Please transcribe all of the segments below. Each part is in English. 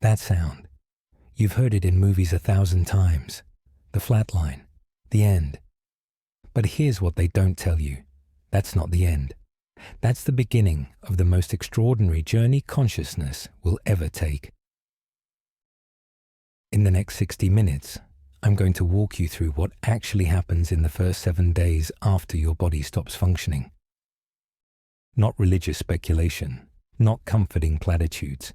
That sound. You've heard it in movies 1,000 times. The flatline. The end. But here's what they don't tell you. That's not the end. That's the beginning of the most extraordinary journey consciousness will ever take. In the next 60 minutes, I'm going to walk you through what actually happens in the first 7 days after your body stops functioning. Not religious speculation, not comforting platitudes.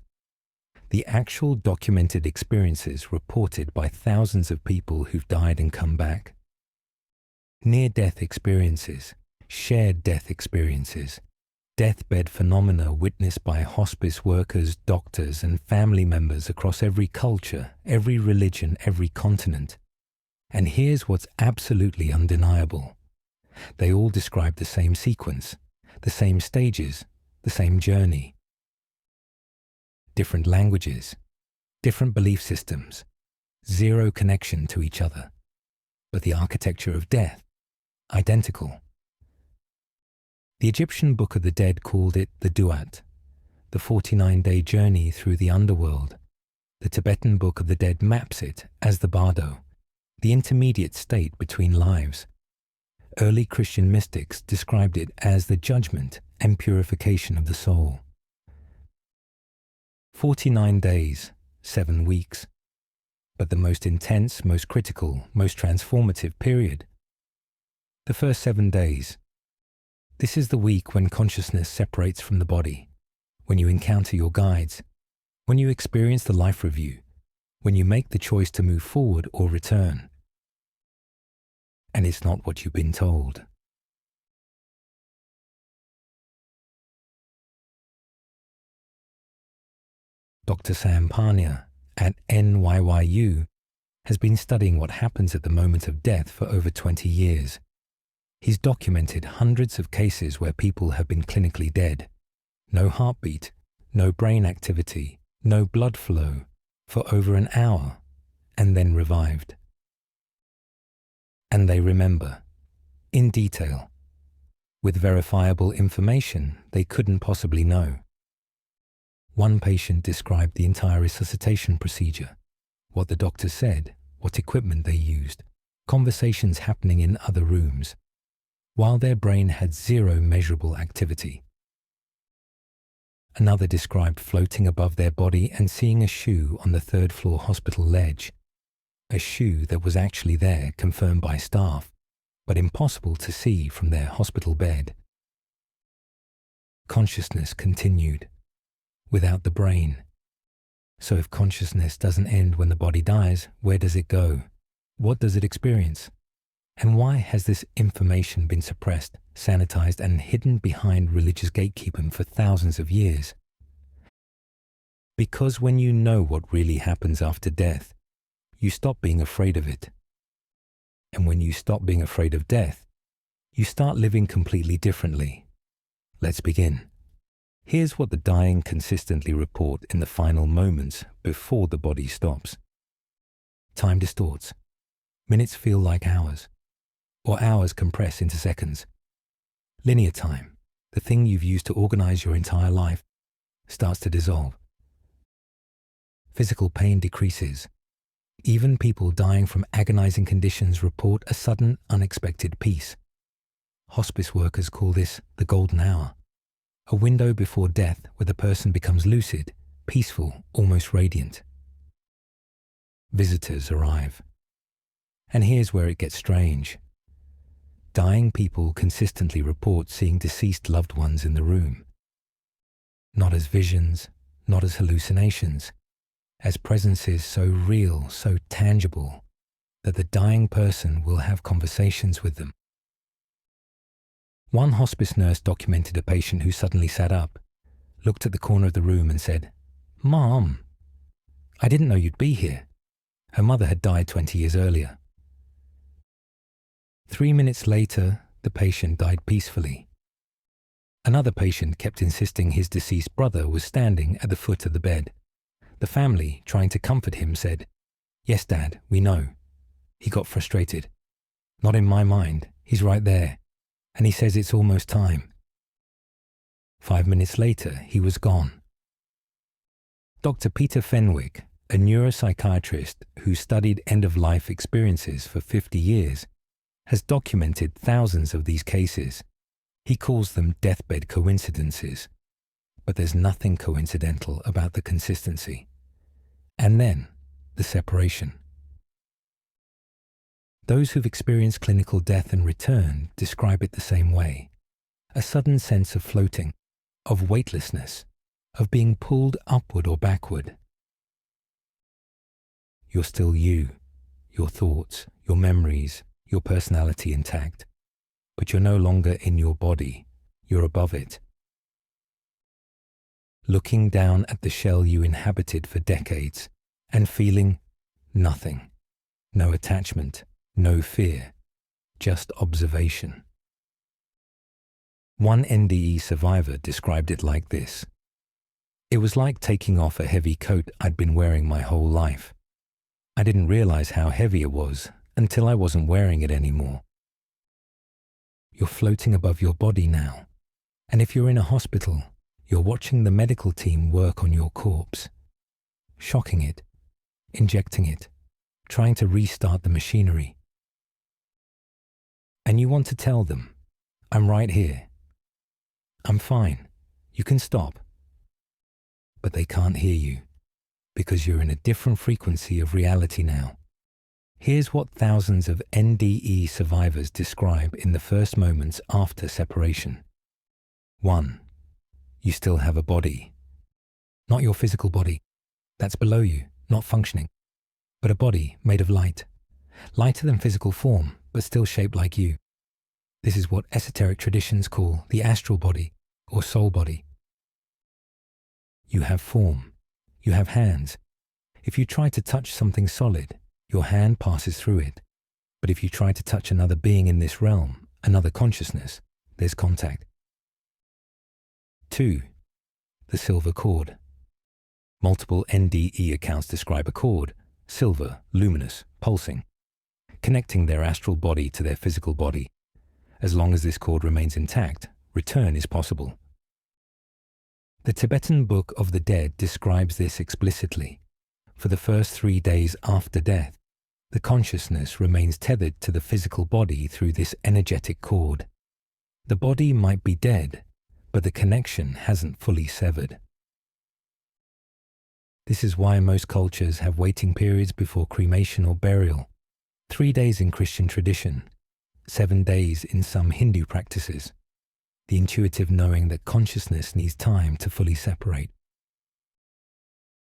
The actual documented experiences reported by thousands of people who've died and come back. Near-death experiences, shared death experiences, deathbed phenomena witnessed by hospice workers, doctors, and family members across every culture, every religion, every continent. And here's what's absolutely undeniable. They all describe the same sequence, the same stages, the same journey. Different languages, different belief systems, zero connection to each other. But the architecture of death, identical. The Egyptian Book of the Dead called it the Duat, the 49-day journey through the underworld. The Tibetan Book of the Dead maps it as the Bardo, the intermediate state between lives. Early Christian mystics described it as the judgment and purification of the soul. 49 days, 7 weeks, but the most intense, most critical, most transformative period. The first 7 days. This is the week when consciousness separates from the body, when you encounter your guides, when you experience the life review, when you make the choice to move forward or return. And it's not what you've been told. Dr. Sam Parnia at NYYU has been studying what happens at the moment of death for over 20 years. He's documented hundreds of cases where people have been clinically dead. No heartbeat, no brain activity, no blood flow for over an hour, and then revived. And they remember, in detail, with verifiable information they couldn't possibly know. One patient described the entire resuscitation procedure, what the doctor said, what equipment they used, conversations happening in other rooms, while their brain had zero measurable activity. Another described floating above their body and seeing a shoe on the third-floor hospital ledge, a shoe that was actually there, confirmed by staff, but impossible to see from their hospital bed. Consciousness continued, without the brain. So if consciousness doesn't end when the body dies, where does it go? What does it experience? And why has this information been suppressed, sanitized, and hidden behind religious gatekeeping for thousands of years? Because when you know what really happens after death, you stop being afraid of it. And when you stop being afraid of death, you start living completely differently. Let's begin. Here's what the dying consistently report in the final moments before the body stops. Time distorts. Minutes feel like hours, or hours compress into seconds. Linear time, the thing you've used to organize your entire life, starts to dissolve. Physical pain decreases. Even people dying from agonizing conditions report a sudden, unexpected peace. Hospice workers call this the golden hour. A window before death where the person becomes lucid, peaceful, almost radiant. Visitors arrive. And here's where it gets strange. Dying people consistently report seeing deceased loved ones in the room. Not as visions, not as hallucinations, as presences so real, so tangible, that the dying person will have conversations with them. One hospice nurse documented a patient who suddenly sat up, looked at the corner of the room and said, "Mom, I didn't know you'd be here." Her mother had died 20 years earlier. 3 minutes later, the patient died peacefully. Another patient kept insisting his deceased brother was standing at the foot of the bed. The family, trying to comfort him, said, "Yes, Dad, we know." He got frustrated. "Not in my mind, he's right there. And he says it's almost time." 5 minutes later, he was gone. Dr. Peter Fenwick, a neuropsychiatrist who studied end-of-life experiences for 50 years, has documented thousands of these cases. He calls them deathbed coincidences. But there's nothing coincidental about the consistency. And then, the separation. Those who've experienced clinical death and return describe it the same way. A sudden sense of floating, of weightlessness, of being pulled upward or backward. You're still you, your thoughts, your memories, your personality intact, but you're no longer in your body, you're above it. Looking down at the shell you inhabited for decades and feeling nothing, no attachment, no fear, just observation. One NDE survivor described it like this. It was like taking off a heavy coat I'd been wearing my whole life. I didn't realize how heavy it was until I wasn't wearing it anymore. You're floating above your body now, and if you're in a hospital, you're watching the medical team work on your corpse, shocking it, injecting it, trying to restart the machinery. And you want to tell them, I'm right here. I'm fine. You can stop. But they can't hear you, because you're in a different frequency of reality now. Here's what thousands of NDE survivors describe in the first moments after separation. 1. You still have a body. Not your physical body. That's below you, not functioning. But a body made of light. Lighter than physical form, but still shaped like you. This is what esoteric traditions call the astral body or soul body. You have form. You have hands. If you try to touch something solid, your hand passes through it. But if you try to touch another being in this realm, another consciousness, there's contact. 2. The silver cord. Multiple NDE accounts describe a cord, silver, luminous, pulsing, connecting their astral body to their physical body. As long as this cord remains intact, return is possible. The Tibetan Book of the Dead describes this explicitly. For the first 3 days after death, the consciousness remains tethered to the physical body through this energetic cord. The body might be dead, but the connection hasn't fully severed. This is why most cultures have waiting periods before cremation or burial. 3 days in Christian tradition, 7 days in some Hindu practices. The intuitive knowing that consciousness needs time to fully separate.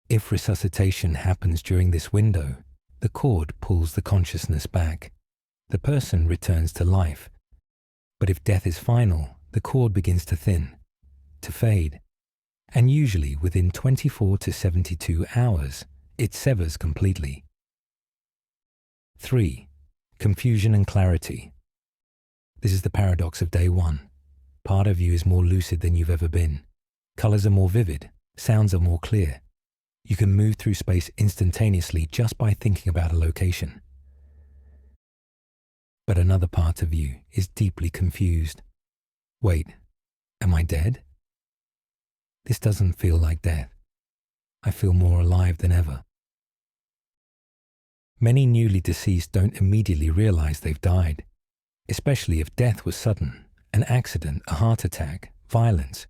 If resuscitation happens during this window, the cord pulls the consciousness back. The person returns to life. But if death is final, the cord begins to thin, to fade, and usually within 24 to 72 hours, it severs completely. 3. Confusion and clarity. This is the paradox of day one. Part of you is more lucid than you've ever been. Colors are more vivid, sounds are more clear. You can move through space instantaneously just by thinking about a location. But another part of you is deeply confused. Wait, am I dead? This doesn't feel like death. I feel more alive than ever. Many newly deceased don't immediately realize they've died, especially if death was sudden, an accident, a heart attack, violence.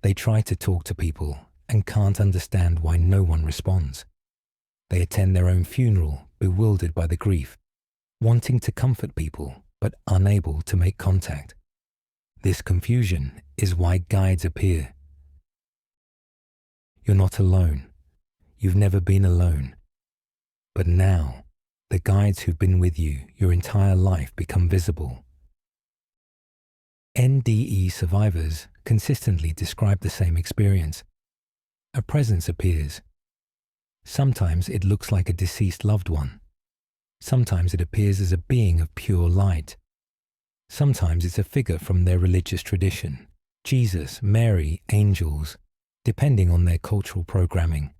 They try to talk to people and can't understand why no one responds. They attend their own funeral, bewildered by the grief, wanting to comfort people, but unable to make contact. This confusion is why guides appear. You're not alone. You've never been alone. But now, the guides who've been with you your entire life become visible. NDE survivors consistently describe the same experience. A presence appears. Sometimes it looks like a deceased loved one. Sometimes it appears as a being of pure light. Sometimes it's a figure from their religious tradition, Jesus, Mary, angels, depending on their cultural programming.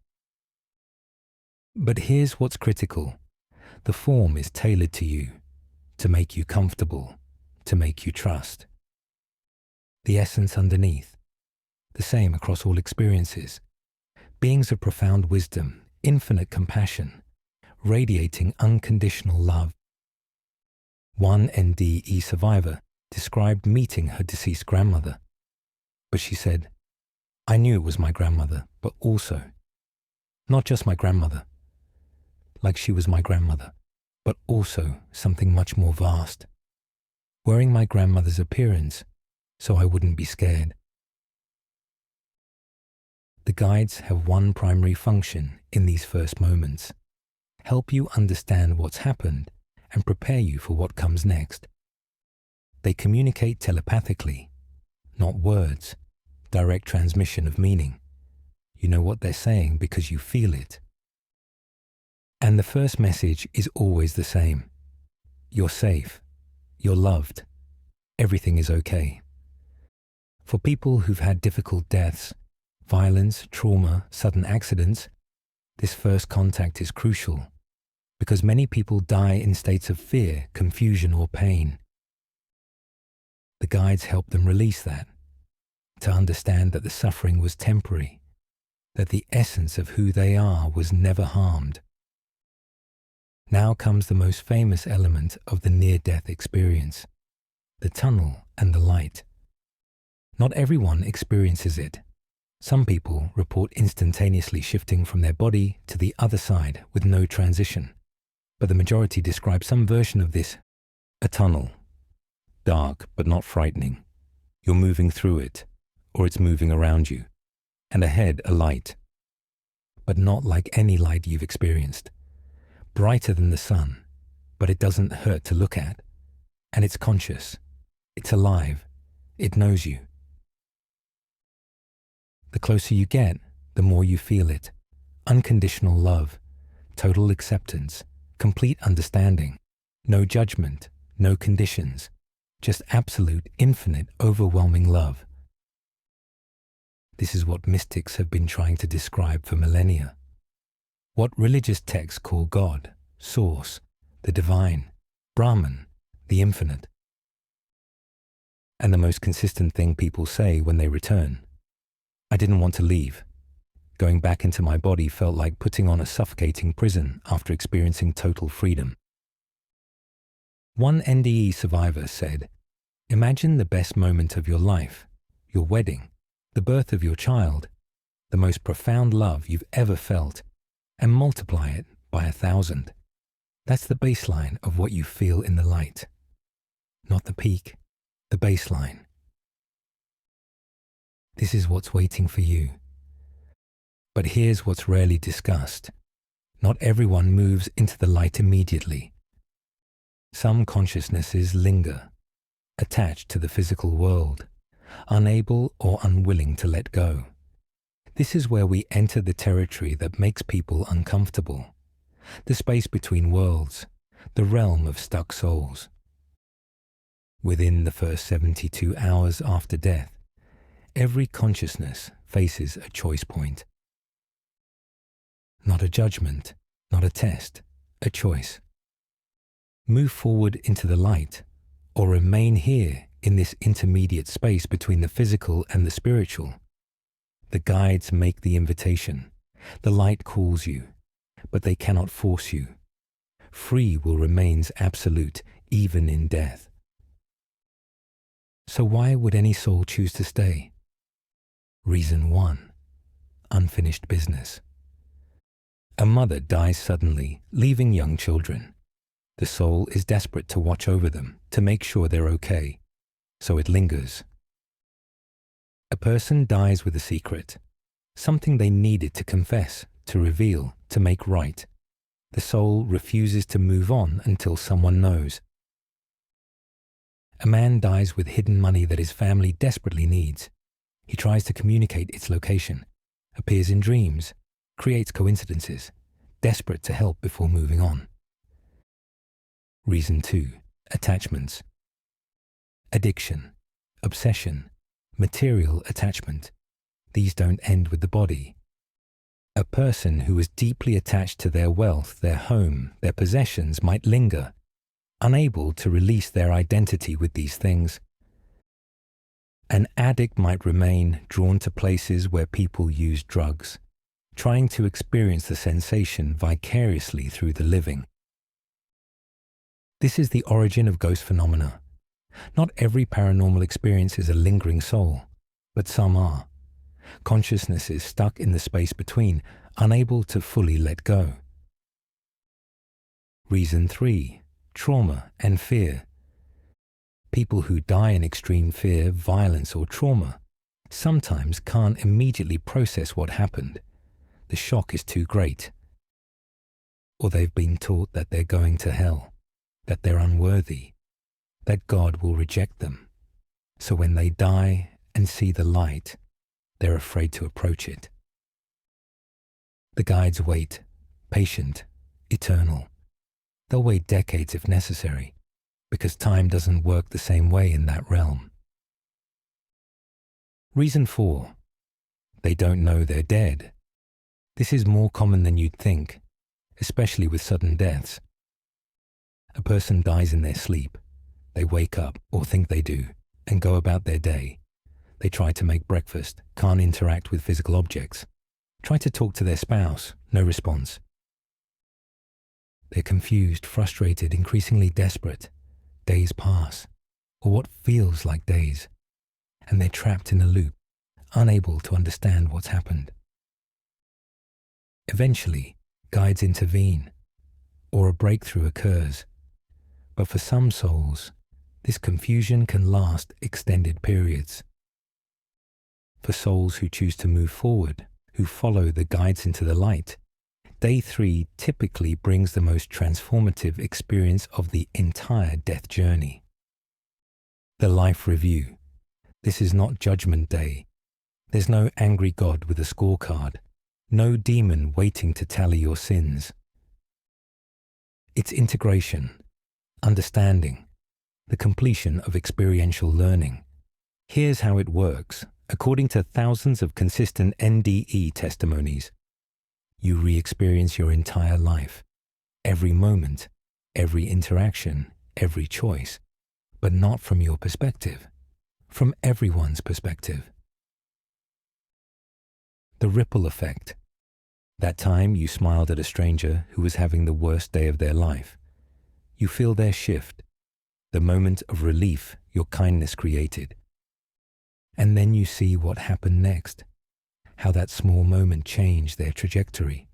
But here's what's critical. The form is tailored to you, to make you comfortable, to make you trust. The essence underneath, the same across all experiences. beings of profound wisdom, infinite compassion, radiating unconditional love. One NDE survivor described meeting her deceased grandmother, but she said, "I knew it was my grandmother, but also, not just my grandmother, like she was my grandmother, but also something much more vast, wearing my grandmother's appearance so I wouldn't be scared." The guides have one primary function in these first moments: help you understand what's happened and prepare you for what comes next. They communicate telepathically, not words, direct transmission of meaning. You know what they're saying because you feel it. And the first message is always the same. You're safe. You're loved. Everything is okay. For people who've had difficult deaths, violence, trauma, sudden accidents, this first contact is crucial because many people die in states of fear, confusion, or pain. The guides help them release that, to understand that the suffering was temporary, that the essence of who they are was never harmed. Now comes the most famous element of the near-death experience, the tunnel and the light. Not everyone experiences it. Some people report instantaneously shifting from their body to the other side with no transition, but the majority describe some version of this: a tunnel, dark but not frightening. You're moving through it, or it's moving around you, and ahead a light, but not like any light you've experienced. Brighter than the sun, but it doesn't hurt to look at, and it's conscious, it's alive, it knows you. The closer you get, the more you feel it. Unconditional love, total acceptance, complete understanding, no judgment, no conditions, just absolute, infinite, overwhelming love. This is what mystics have been trying to describe for millennia. What religious texts call God, Source, the Divine, Brahman, the Infinite. And the most consistent thing people say when they return: I didn't want to leave. Going back into my body felt like putting on a suffocating prison after experiencing total freedom. One NDE survivor said, "Imagine the best moment of your life, your wedding, the birth of your child, the most profound love you've ever felt, and multiply it by 1,000. That's the baseline of what you feel in the light. Not the peak, the baseline. This is what's waiting for you. But here's what's rarely discussed. Not everyone moves into the light immediately. Some consciousnesses linger, attached to the physical world, unable or unwilling to let go. This is where we enter the territory that makes people uncomfortable, the space between worlds, the realm of stuck souls. Within the first 72 hours after death, every consciousness faces a choice point. Not a judgment, not a test, a choice. Move forward into the light, or remain here in this intermediate space between the physical and the spiritual. The guides make the invitation. The light calls you, but they cannot force you. Free will remains absolute even in death. So why would any soul choose to stay? Reason 1. Unfinished business. A mother dies suddenly, leaving young children. The soul is desperate to watch over them, to make sure they're okay, so it lingers. A person dies with a secret, something they needed to confess, to reveal, to make right. The soul refuses to move on until someone knows. A man dies with hidden money that his family desperately needs. He tries to communicate its location, appears in dreams, creates coincidences, desperate to help before moving on. Reason 2. Attachments. Addiction, obsession, material attachment. These don't end with the body. A person who is deeply attached to their wealth, their home, their possessions might linger, unable to release their identity with these things. An addict might remain drawn to places where people use drugs, trying to experience the sensation vicariously through the living. This is the origin of ghost phenomena. Not every paranormal experience is a lingering soul, but some are. Consciousness is stuck in the space between, unable to fully let go. Reason 3. Trauma and fear. People who die in extreme fear, violence, or trauma sometimes can't immediately process what happened. The shock is too great. Or they've been taught that they're going to hell, that they're unworthy, that God will reject them. So when they die and see the light, they're afraid to approach it. The guides wait, patient, eternal. They'll wait decades if necessary, because time doesn't work the same way in that realm. Reason 4. They don't know they're dead. This is more common than you'd think, especially with sudden deaths. A person dies in their sleep. They wake up, or think they do, and go about their day. They try to make breakfast, can't interact with physical objects. Try to talk to their spouse, no response. They're confused, frustrated, increasingly desperate. Days pass, or what feels like days, and they're trapped in a loop, unable to understand what's happened. Eventually, guides intervene, or a breakthrough occurs. But for some souls, this confusion can last extended periods. For souls who choose to move forward, who follow the guides into the light, Day 3 typically brings the most transformative experience of the entire death journey. The Life Review. This is not Judgment Day. There's no angry God with a scorecard, no demon waiting to tally your sins. It's integration, understanding, the completion of experiential learning. Here's how it works. According to thousands of consistent NDE testimonies, you re-experience your entire life, every moment, every interaction, every choice, but not from your perspective, from everyone's perspective. The ripple effect. That time you smiled at a stranger who was having the worst day of their life. You feel their shift, the moment of relief your kindness created. And then you see what happened next, how that small moment changed their trajectory,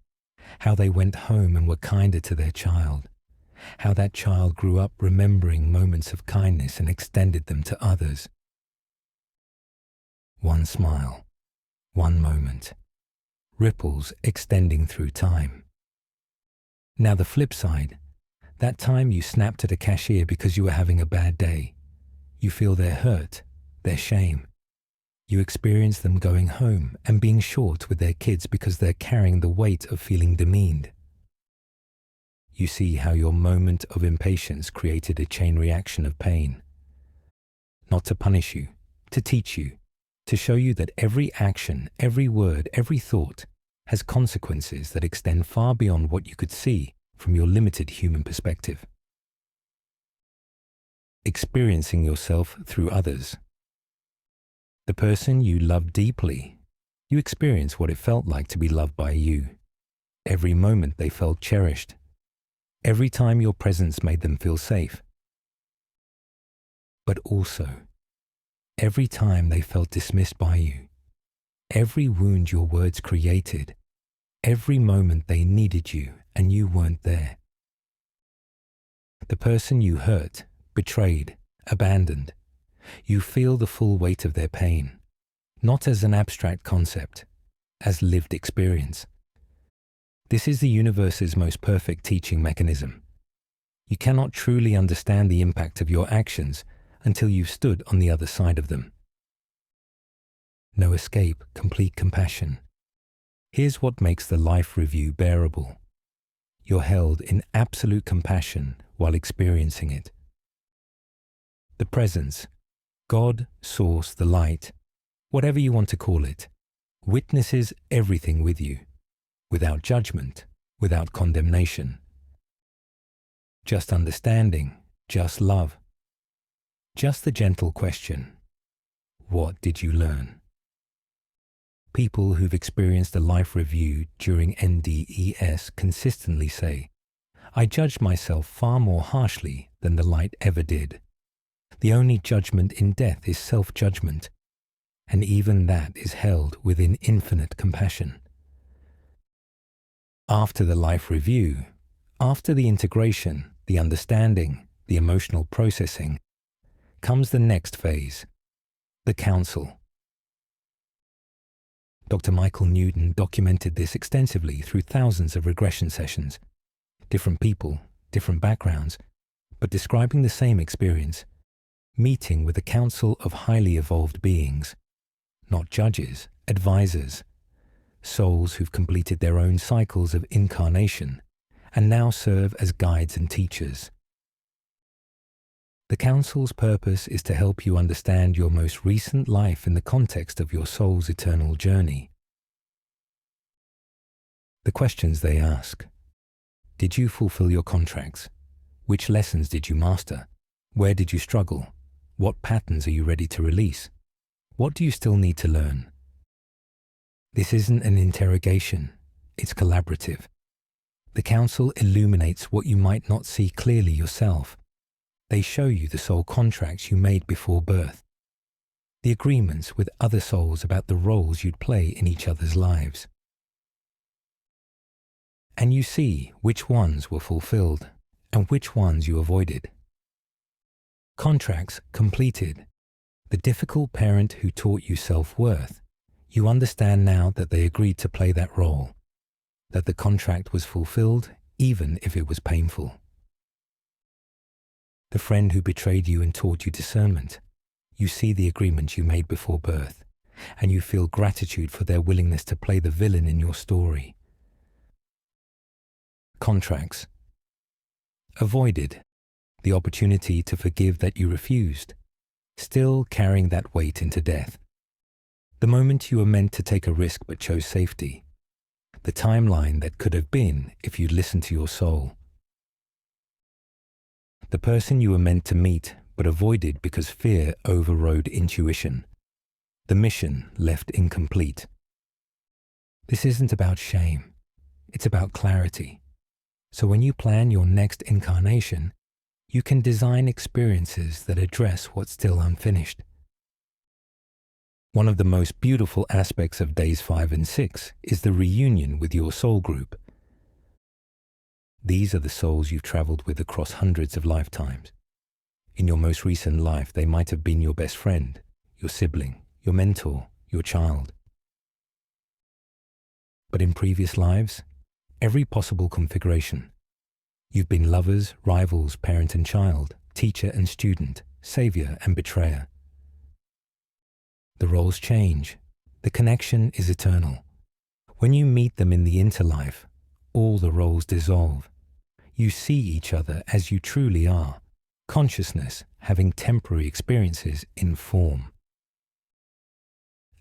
how they went home and were kinder to their child, how that child grew up remembering moments of kindness and extended them to others. One smile, one moment, ripples extending through time. Now the flip side, that time you snapped at a cashier because you were having a bad day. You feel their hurt, their shame. You experience them going home and being short with their kids because they're carrying the weight of feeling demeaned. You see how your moment of impatience created a chain reaction of pain. Not to punish you, to teach you, to show you that every action, every word, every thought has consequences that extend far beyond what you could see from your limited human perspective. Experiencing yourself through others. The person you love deeply, you experience what it felt like to be loved by you. Every moment they felt cherished. Every time your presence made them feel safe. But also, every time they felt dismissed by you. Every wound your words created. Every moment they needed you and you weren't there. The person you hurt, betrayed, abandoned. You feel the full weight of their pain, not as an abstract concept, as lived experience. This is the universe's most perfect teaching mechanism. You cannot truly understand the impact of your actions until you've stood on the other side of them. No escape, complete compassion. Here's what makes the Life Review bearable. You're held in absolute compassion while experiencing it. The presence, God, Source, the light, whatever you want to call it, witnesses everything with you, without judgment, without condemnation. Just understanding, just love. Just the gentle question, what did you learn? people who've experienced a life review during NDES consistently say, "I judged myself far more harshly than the light ever did. The only judgment in death is self-judgment, and even that is held within infinite compassion." After the life review, after the integration, the understanding, the emotional processing, comes the next phase, the counsel. Dr. Michael Newton documented this extensively through thousands of regression sessions. Different people, different backgrounds, but describing the same experience, meeting with a council of highly evolved beings, not judges, advisors, souls who've completed their own cycles of incarnation and now serve as guides and teachers. The council's purpose is to help you understand your most recent life in the context of your soul's eternal journey. The questions they ask: did you fulfill your contracts? Which lessons did you master? Where did you struggle? What patterns are you ready to release? What do you still need to learn? This isn't an interrogation, it's collaborative. The council illuminates what you might not see clearly yourself. They show you the soul contracts you made before birth, the agreements with other souls about the roles you'd play in each other's lives. And you see which ones were fulfilled and which ones you avoided. Contracts completed. The difficult parent who taught you self-worth, you understand now that they agreed to play that role, that the contract was fulfilled even if it was painful. The friend who betrayed you and taught you discernment, you see the agreement you made before birth, and you feel gratitude for their willingness to play the villain in your story. Contracts. Avoided. The opportunity to forgive that you refused, still carrying that weight into death. The moment you were meant to take a risk but chose safety. The timeline that could have been if you'd listened to your soul. The person you were meant to meet but avoided because fear overrode intuition. The mission left incomplete. This isn't about shame. It's about clarity. So when you plan your next incarnation, you can design experiences that address what's still unfinished. One of the most beautiful aspects of days 5 and 6 is the reunion with your soul group. These are the souls you've traveled with across hundreds of lifetimes. In your most recent life, they might have been your best friend, your sibling, your mentor, your child. But in previous lives, every possible configuration. You've been lovers, rivals, parent and child, teacher and student, savior and betrayer. The roles change. The connection is eternal. When you meet them in the interlife, all the roles dissolve. You see each other as you truly are, consciousness having temporary experiences in form.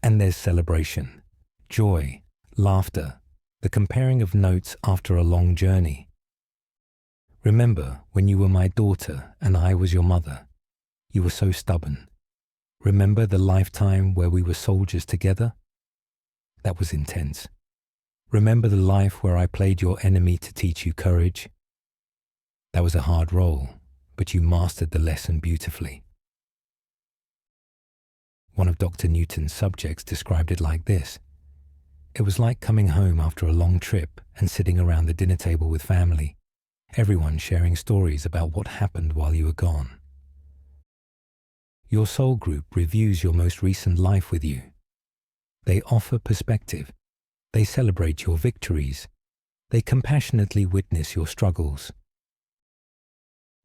And there's celebration, joy, laughter, the comparing of notes after a long journey. Remember when you were my daughter and I was your mother. You were so stubborn. Remember the lifetime where we were soldiers together? That was intense. Remember the life where I played your enemy to teach you courage? That was a hard role, but you mastered the lesson beautifully. One of Dr. Newton's subjects described it like this. It was like coming home after a long trip and sitting around the dinner table with family, everyone sharing stories about what happened while you were gone. Your soul group reviews your most recent life with you. They offer perspective. They celebrate your victories. They compassionately witness your struggles.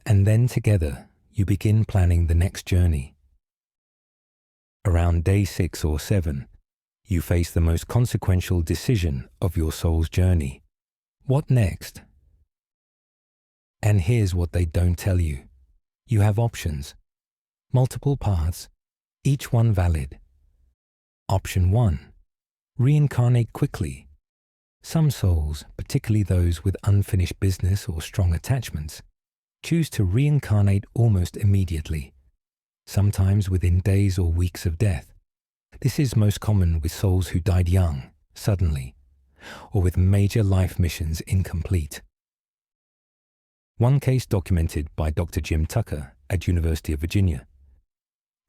And then together, you begin planning the next journey. Around day 6 or 7, you face the most consequential decision of your soul's journey. What next? And here's what they don't tell you. You have options. Multiple paths, each one valid. Option 1. Reincarnate quickly. Some souls, particularly those with unfinished business or strong attachments, choose to reincarnate almost immediately, sometimes within days or weeks of death. This is most common with souls who died young, suddenly, or with major life missions incomplete. One case documented by Dr. Jim Tucker at University of Virginia.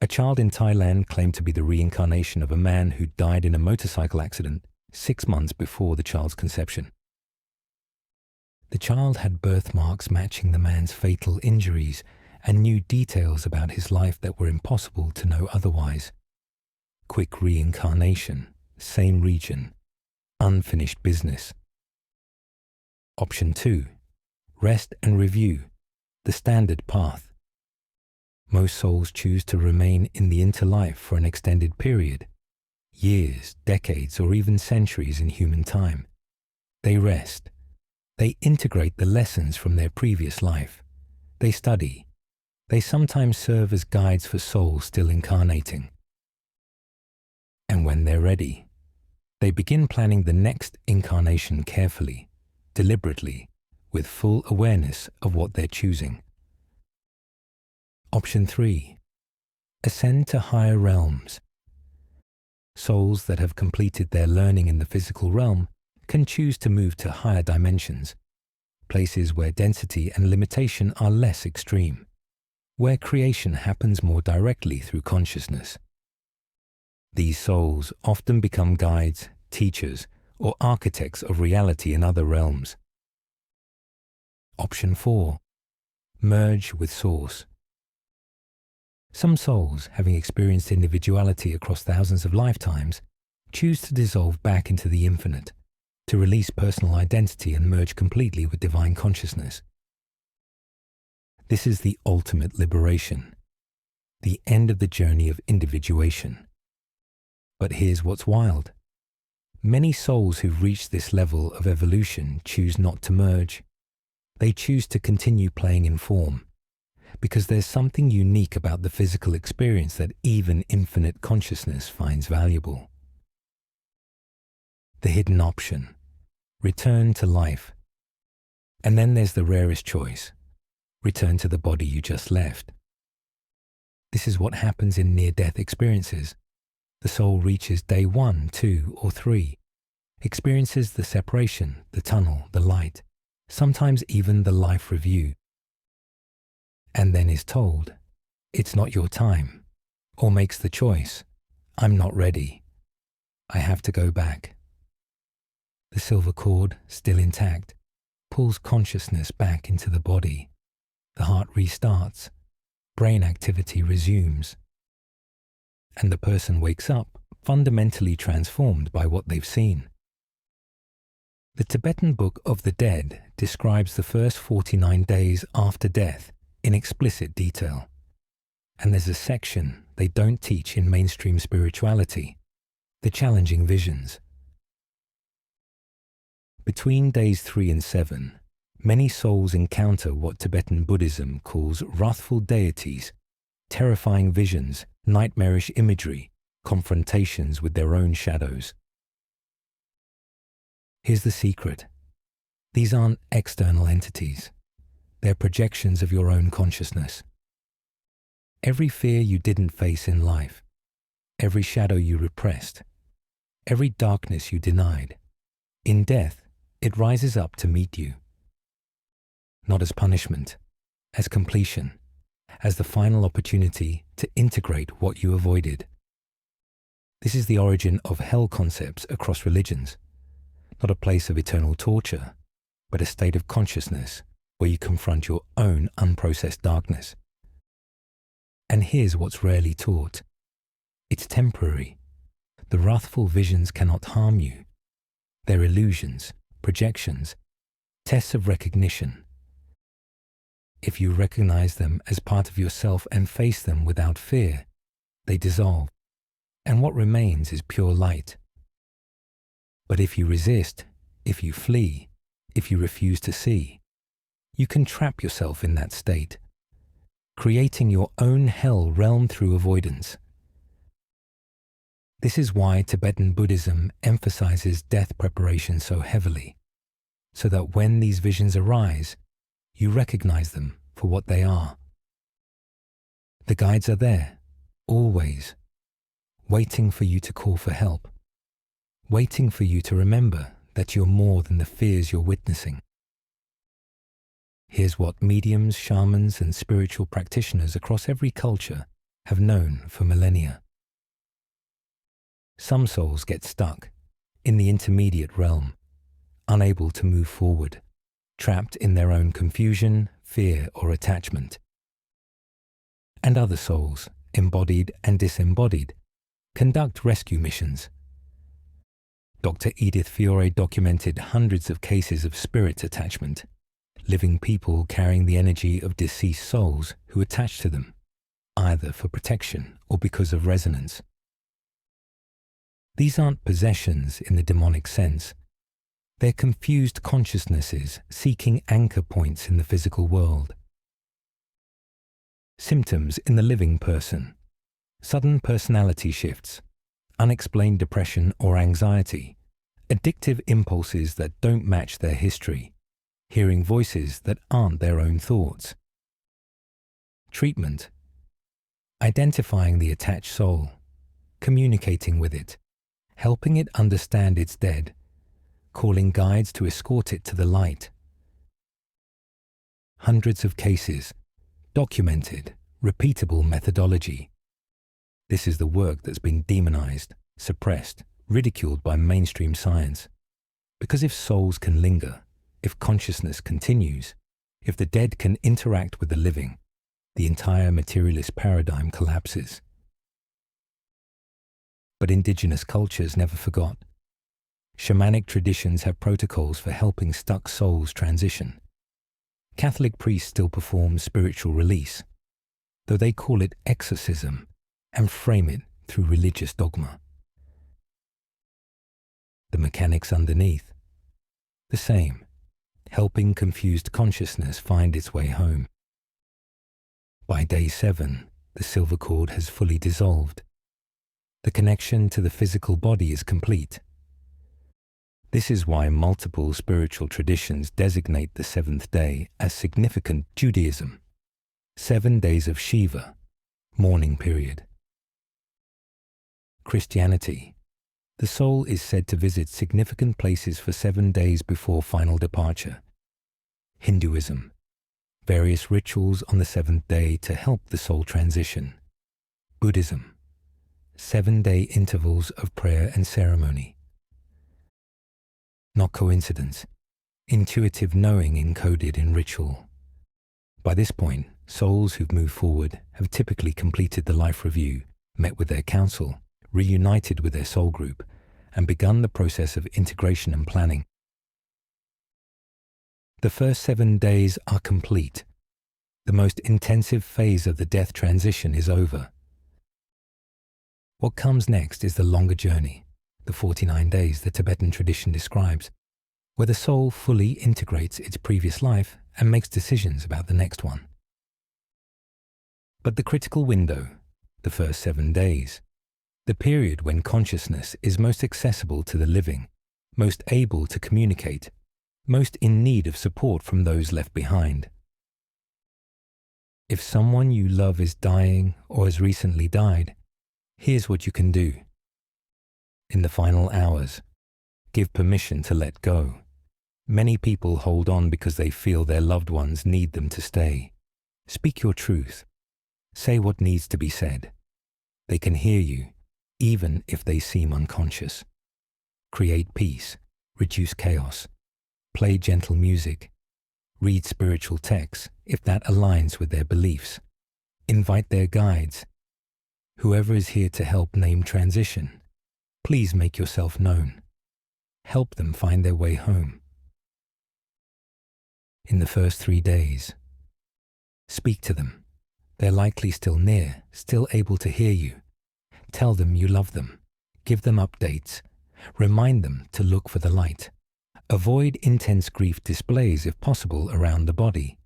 A child in Thailand claimed to be the reincarnation of a man who died in a motorcycle accident 6 months before the child's conception. The child had birthmarks matching the man's fatal injuries and knew details about his life that were impossible to know otherwise. Quick reincarnation, same region, unfinished business. Option 2. Rest and review, the standard path. Most souls choose to remain in the interlife for an extended period, years, decades, or even centuries in human time. They rest. They integrate the lessons from their previous life. They study. They sometimes serve as guides for souls still incarnating. And when they're ready, they begin planning the next incarnation carefully, deliberately, with full awareness of what they're choosing. Option 3. Ascend to higher realms. Souls that have completed their learning in the physical realm can choose to move to higher dimensions, places where density and limitation are less extreme, where creation happens more directly through consciousness. These souls often become guides, teachers, or architects of reality in other realms. Option 4. Merge with Source. Some souls, having experienced individuality across thousands of lifetimes, choose to dissolve back into the infinite, to release personal identity and merge completely with divine consciousness. This is the ultimate liberation, the end of the journey of individuation. But here's what's wild. Many souls who've reached this level of evolution choose not to merge. They choose to continue playing in form, because there's something unique about the physical experience that even infinite consciousness finds valuable. The hidden option, return to life. And then there's the rarest choice, return to the body you just left. This is what happens in near-death experiences. The soul reaches day 1, 2, or 3, experiences the separation, the tunnel, the light, sometimes even the life review, and then is told, it's not your time, or makes the choice, I'm not ready, I have to go back. The silver cord, still intact, pulls consciousness back into the body. The heart restarts, brain activity resumes, and the person wakes up fundamentally transformed by what they've seen. The Tibetan Book of the Dead describes the first 49 days after death in explicit detail. And there's a section they don't teach in mainstream spirituality, the challenging visions. Between days 3 and 7, many souls encounter what Tibetan Buddhism calls wrathful deities, terrifying visions, nightmarish imagery, confrontations with their own shadows. Here's the secret. These aren't external entities. They're projections of your own consciousness. Every fear you didn't face in life, every shadow you repressed, every darkness you denied, in death, it rises up to meet you. Not as punishment, as completion, as the final opportunity to integrate what you avoided. This is the origin of hell concepts across religions. Not a place of eternal torture, but a state of consciousness where you confront your own unprocessed darkness. And here's what's rarely taught. It's temporary. The wrathful visions cannot harm you. They're illusions, projections, tests of recognition. If you recognize them as part of yourself and face them without fear, they dissolve, and what remains is pure light. But if you resist, if you flee, if you refuse to see, you can trap yourself in that state, creating your own hell realm through avoidance. This is why Tibetan Buddhism emphasizes death preparation so heavily, so that when these visions arise, you recognize them for what they are. The guides are there, always, waiting for you to call for help, waiting for you to remember that you're more than the fears you're witnessing. Here's what mediums, shamans, and spiritual practitioners across every culture have known for millennia. Some souls get stuck in the intermediate realm, unable to move forward, trapped in their own confusion, fear, or attachment. And other souls, embodied and disembodied, conduct rescue missions. Dr. Edith Fiore documented hundreds of cases of spirit attachment, living people carrying the energy of deceased souls who attach to them, either for protection or because of resonance. These aren't possessions in the demonic sense. They're confused consciousnesses seeking anchor points in the physical world. Symptoms in the living person: sudden personality shifts, unexplained depression or anxiety, addictive impulses that don't match their history, hearing voices that aren't their own thoughts. Treatment: identifying the attached soul, communicating with it, helping it understand it's dead, calling guides to escort it to the light. Hundreds of cases, documented, repeatable methodology. This is the work that's been demonized, suppressed, ridiculed by mainstream science. Because if souls can linger, if consciousness continues, if the dead can interact with the living, the entire materialist paradigm collapses. But indigenous cultures never forgot. Shamanic traditions have protocols for helping stuck souls transition. Catholic priests still perform spiritual release, though they call it exorcism and frame it through religious dogma. The mechanics underneath: the same, helping confused consciousness find its way home. By day 7, the silver cord has fully dissolved. The connection to the physical body is complete. This is why multiple spiritual traditions designate the 7th day as significant Judaism. 7 days of Shiva, mourning period. Christianity: the soul is said to visit significant places for 7 days before final departure. Hinduism: various rituals on the 7th day to help the soul transition. Buddhism: 7-day intervals of prayer and ceremony. Not coincidence, intuitive knowing encoded in ritual. By this point, souls who've moved forward have typically completed the life review, met with their counsel, reunited with their soul group, and begun the process of integration and planning. The first 7 days are complete. The most intensive phase of the death transition is over. What comes next is the longer journey, the 49 days the Tibetan tradition describes, where the soul fully integrates its previous life and makes decisions about the next one. But the critical window, the first 7 days, the period when consciousness is most accessible to the living, most able to communicate, most in need of support from those left behind. If someone you love is dying or has recently died, here's what you can do. In the final hours, give permission to let go. Many people hold on because they feel their loved ones need them to stay. Speak your truth. Say what needs to be said. They can hear you, even if they seem unconscious. Create peace, reduce chaos, play gentle music, read spiritual texts if that aligns with their beliefs, invite their guides. Whoever is here to help name transition, please make yourself known. Help them find their way home. In the first 3 days, speak to them. They're likely still near, still able to hear you. Tell them you love them. Give them updates. Remind them to look for the light. Avoid intense grief displays if possible around the body.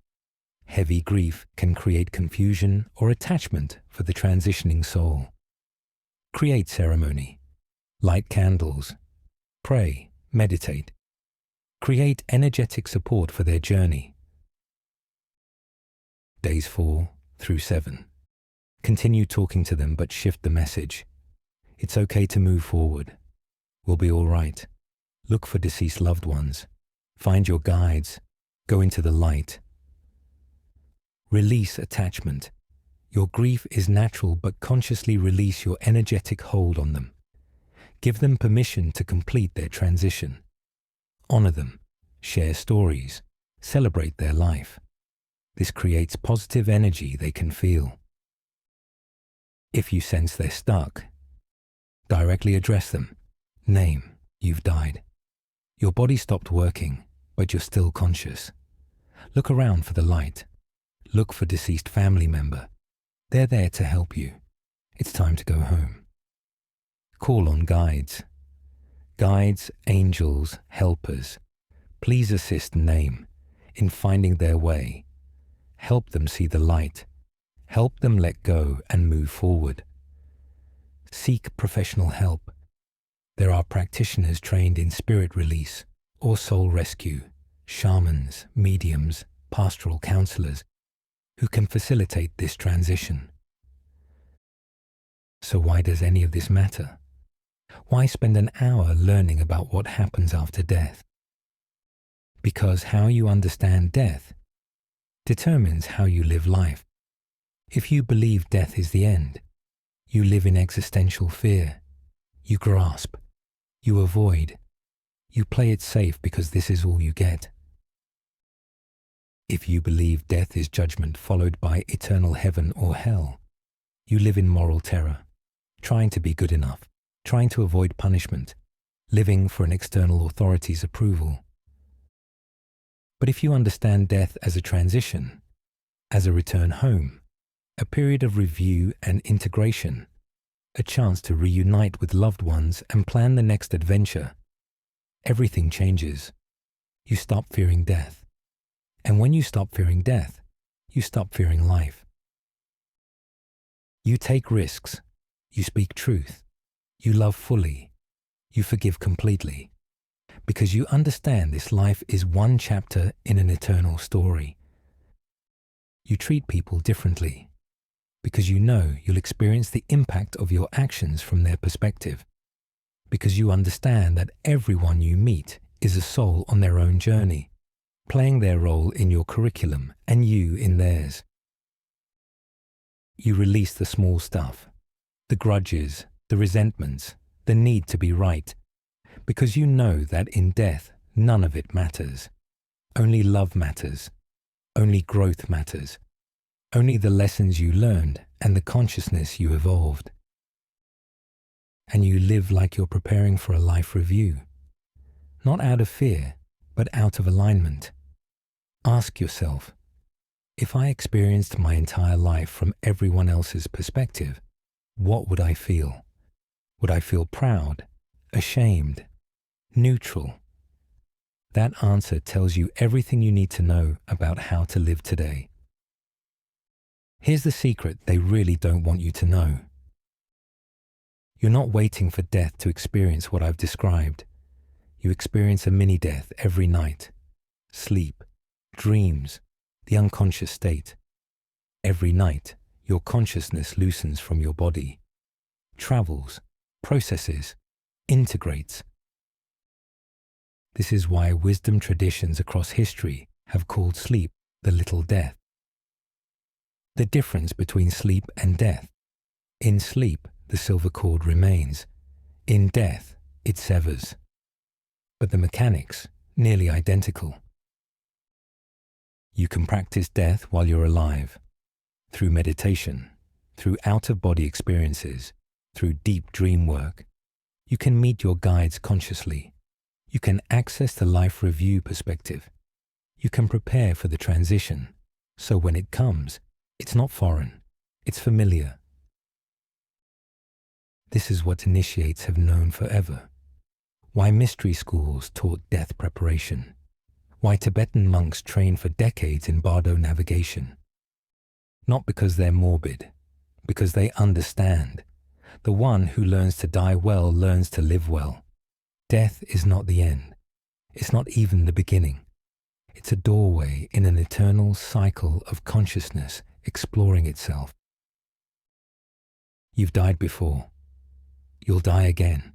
Heavy grief can create confusion or attachment for the transitioning soul. Create ceremony. Light candles. Pray, meditate. Create energetic support for their journey. Days 4 through 7. Continue talking to them but shift the message. It's okay to move forward. We'll be all right. Look for deceased loved ones. Find your guides. Go into the light. Release attachment. Your grief is natural, but consciously release your energetic hold on them. Give them permission to complete their transition. Honor them. Share stories. Celebrate their life. This creates positive energy they can feel. If you sense they're stuck, directly address them. Name, you've died. Your body stopped working, but you're still conscious. Look around for the light. Look for deceased family member. They're there to help you. It's time to go home. Call on guides. Guides, angels, helpers. Please assist name in finding their way. Help them see the light. Help them let go and move forward. Seek professional help. There are practitioners trained in spirit release or soul rescue, shamans, mediums, pastoral counselors who can facilitate this transition. So why does any of this matter? Why spend an hour learning about what happens after death? Because how you understand death determines how you live life. If you believe death is the end, you live in existential fear. You grasp. You avoid. You play it safe because this is all you get. If you believe death is judgment followed by eternal heaven or hell, you live in moral terror, trying to be good enough, trying to avoid punishment, living for an external authority's approval. But if you understand death as a transition, as a return home, a period of review and integration, a chance to reunite with loved ones and plan the next adventure, everything changes. You stop fearing death. And when you stop fearing death, you stop fearing life. You take risks. You speak truth. You love fully. You forgive completely. Because you understand this life is one chapter in an eternal story. You treat people differently. Because you know you'll experience the impact of your actions from their perspective. Because you understand that everyone you meet is a soul on their own journey, playing their role in your curriculum and you in theirs. You release the small stuff, the grudges, the resentments, the need to be right, because you know that in death none of it matters. Only love matters. Only growth matters. Only the lessons you learned and the consciousness you evolved. And you live like you're preparing for a life review, not out of fear, but out of alignment. Ask yourself, if I experienced my entire life from everyone else's perspective, what would I feel? Would I feel proud, ashamed, neutral? That answer tells you everything you need to know about how to live today. Here's the secret they really don't want you to know. You're not waiting for death to experience what I've described. You experience a mini-death every night. Sleep, dreams, the unconscious state. Every night, your consciousness loosens from your body, travels, processes, integrates. This is why wisdom traditions across history have called sleep the little death. The difference between sleep and death. In sleep, the silver cord remains. In death, it severs. But the mechanics, nearly identical. You can practice death while you're alive, through meditation, through out-of-body experiences, through deep dream work. You can meet your guides consciously. You can access the life review perspective. You can prepare for the transition, so when it comes, it's not foreign, it's familiar. This is what initiates have known forever. Why mystery schools taught death preparation. Why Tibetan monks trained for decades in bardo navigation. Not because they're morbid, because they understand. The one who learns to die well learns to live well. Death is not the end. It's not even the beginning. It's a doorway in an eternal cycle of consciousness exploring itself. You've died before. You'll die again,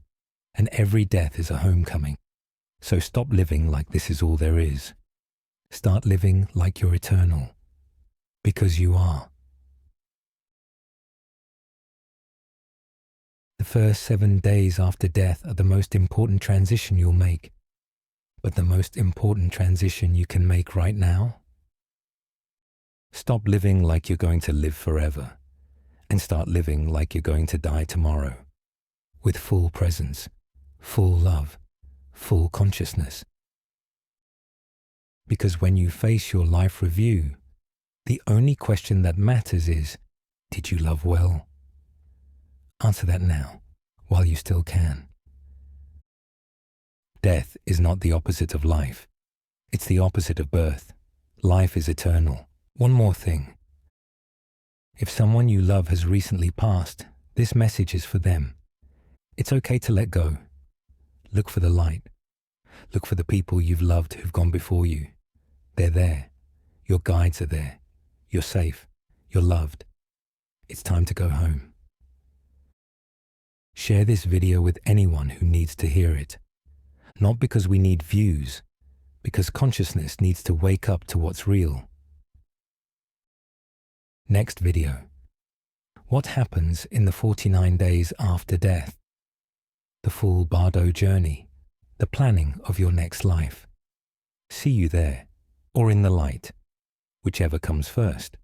and every death is a homecoming. So stop living like this is all there is. Start living like you're eternal, because you are. The first 7 days after death are the most important transition you'll make, but the most important transition you can make right now. Stop living like you're going to live forever, and start living like you're going to die tomorrow, with full presence, full love, full consciousness. Because when you face your life review, the only question that matters is, did you love well? Answer that now, while you still can. Death is not the opposite of life. It's the opposite of birth. Life is eternal. One more thing. If someone you love has recently passed, this message is for them. It's okay to let go. Look for the light. Look for the people you've loved who've gone before you. They're there. Your guides are there. You're safe. You're loved. It's time to go home. Share this video with anyone who needs to hear it. Not because we need views, because consciousness needs to wake up to what's real. Next video. What happens in the 49 days after death? The full Bardo journey, the planning of your next life. See you there, or in the light, whichever comes first.